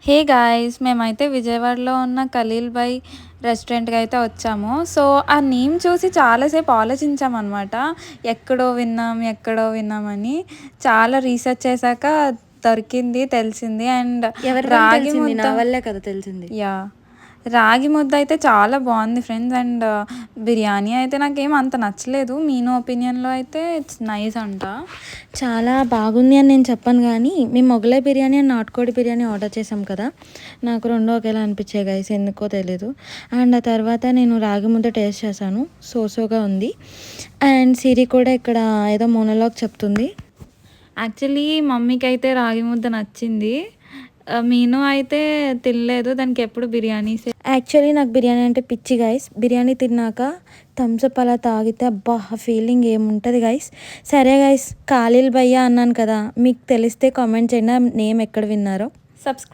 Hey guys! మేమైతే విజయవాడలో ఉన్న ఖలీల్ భాయ్ రెస్టారెంట్‌కి అయితే వచ్చాము. సో, ఆ నేమ్ చూసి చాలా సేపు ఆలోచించామనమాట. ఎక్కడో విన్నామని. చాలా రీసెర్చ్ చేశాక దొరికింది, తెలిసింది. అండ్ ఎవరి వల్ల రాగి తెలిసింది? ముద్ద నా వల్లే కదా తెలిసింది. యాహ్! రాగి ముద్ద అయితే చాలా బాగుంది ఫ్రెండ్స్. అండ్ బిర్యానీ అయితే నాకేం అంత నచ్చలేదు. మీను ఒపీనియన్‌లో అయితే ఇట్స్ నైస్ అంట. చాలా బాగుంది అని నేను చెప్పను గానీ, మేము మొగలై బిర్యానీ అండ్ నాటుకోడి బిర్యానీ ఆర్డర్ చేసాం కదా! నాకు 2 ఒకేలా అనిపించాయి గైస్, ఎందుకో తెలీదు. అండ్ ఆ తర్వాత నేను రాగి ముద్ద టేస్ట్ చేశాను. సోగా ఉంది. అండ్ సిరి కూడా ఇక్కడ ఏదో మోనోలాగ్ చెప్తుంది. యాక్చువల్లీ మమ్మీకైతే రాగి ముద్ద నచ్చింది. మీను అయితే తినలేదు. దానికి ఎప్పుడు బిర్యానీసే. యాక్చువల్లీ నాకు బిర్యానీ అంటే పిచ్చి గైస్. బిర్యానీ తిన్నాక థమ్సప్ అలా తాగితే అబ్బా! ఆ ఫీలింగ్ ఏముంటుంది గైస్. సరే గైస్, ఖలీల్ భయ్యా అన్నాను కదా! మీకు తెలిస్తే కామెంట్ చేయండి. నేమ్ ఎక్కడ విన్నారో. సబ్స్క్రైబ్